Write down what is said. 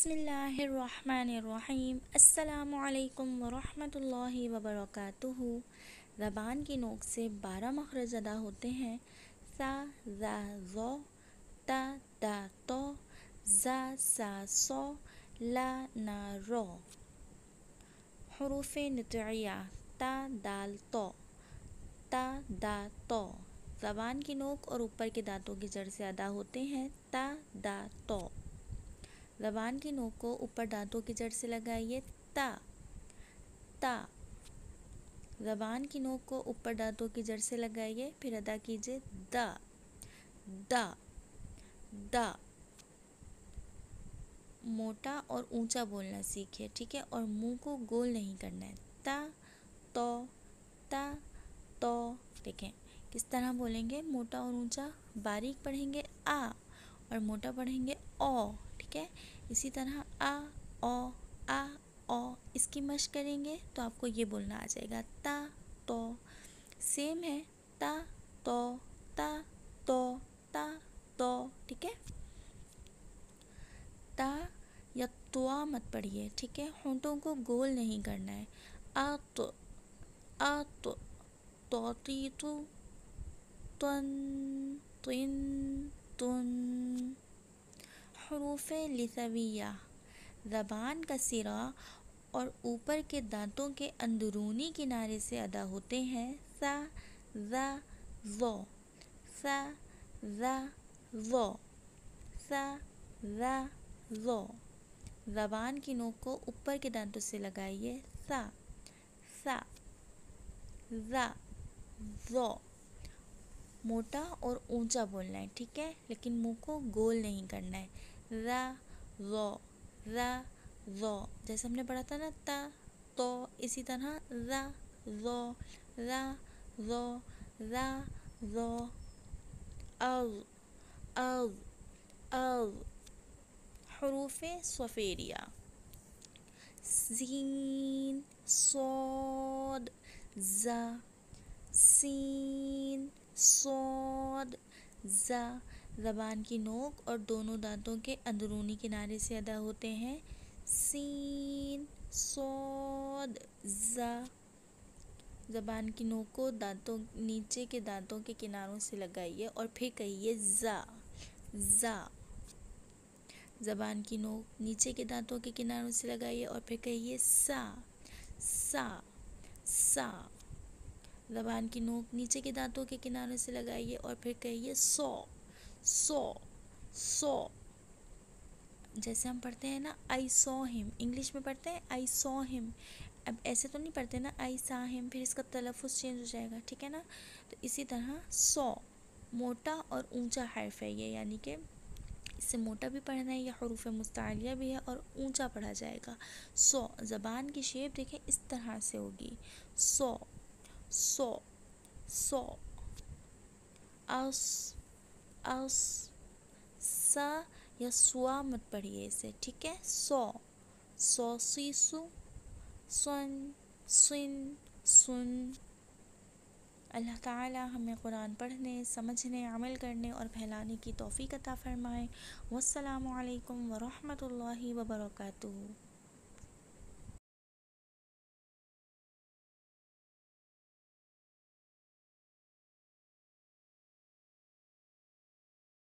बिस्मिल्लाहिर्रहमानिर्रहीम अस्सलामुअलैकुम वरहमतुल्लाहि वबरकातुहू। ज़बान की नोक से 12 मखरज अदा होते हैं। सा ज़ा ज़ो, ता दा तो, ज़ा सा सो, ला ना रो। हुरूफ़े नितइया ता दाल तो, ता दा तो। ज़बान की नोक और ऊपर के दांतों की जड़ से अदा होते हैं। ता दा तो। ज़बान की नोक को ऊपर दांतों की जड़ से लगाइए। ता ता। ज़बान की नोक को ऊपर दांतों की जड़ से लगाइए, फिर अदा कीजिए दा दा दा। मोटा और ऊंचा बोलना सीखिए, ठीक है, और मुंह को गोल नहीं करना है। ता तो। देखें किस तरह बोलेंगे, मोटा और ऊंचा। बारीक पढ़ेंगे आ और मोटा पढ़ेंगे ओ, ठीक है। इसी तरह आ ओ इसकी मशक करेंगे तो आपको ये बोलना आ जाएगा ता तो। सेम है ता तो ता तो ता तो, ठीक है। ता या तुआ मत पढ़िए, ठीक है, होंठों को गोल नहीं करना है। आ तो तोती तु, तुन तुन तुन। हुरूफ़े लिसविया। ज़बान का सिरा और ऊपर के दांतों के अंदरूनी किनारे से अदा होते हैं। सा ज़ा ज़ो, सा ज़ा ज़ो, सा ज़ा ज़ो। ज़बान की नोक को ऊपर के दांतों से लगाइए। सा ज़ा ज़ो। मोटा और ऊंचा बोलना है, ठीक है, लेकिन मुंह को गोल नहीं करना है। ज़ा ज़ो, जैसे हमने पढ़ा था ना ता तो, इसी तरह ज़ा ज़ो ज़ा ज़ो ज़ा ज़ो। अज़ हुरूफ़े सफ़ेरिया। ज़ीन सोद ज़ा, सीन सोद ज़ा। ज़बान की नोक और दोनों दांतों के अंदरूनी किनारे से अदा होते हैं। सीन सोद ज़ा। ज़बान की नोक को नीचे के दांतों के किनारों से लगाइए और फिर कहिए ज़ा। ज़बान की नोक नीचे के दांतों के किनारों से लगाइए और फिर कहिए सा। ज़बान की नोक नीचे के दांतों के किनारों से लगाइए और फिर कहिए सो। जैसे हम पढ़ते हैं ना आई सॉ हिम, इंग्लिश में पढ़ते हैं आई सॉ हिम। अब ऐसे तो नहीं पढ़ते ना आई सा हिम, फिर इसका तलफ़ुज़ चेंज हो जाएगा, ठीक है ना। तो इसी तरह सो मोटा और ऊंचा हर्फ है ये, यानी कि इससे मोटा भी पढ़ना है, यह हुरूफ़ मुस्तालिया भी है और ऊंचा पढ़ा जाएगा। सो ज़बान की शेप देखें इस तरह से होगी। सो अस सा या सुआ मत पढ़िए इसे, ठीक है। सो सीसु सुन। अल्लाह ताला हमें कुरान पढ़ने, समझने, अमल करने और फैलाने की तौफ़ीक़ अता फ़रमाए। वस्सलामु अलैकुम वरहमतुल्लाहि वबरकातुहू।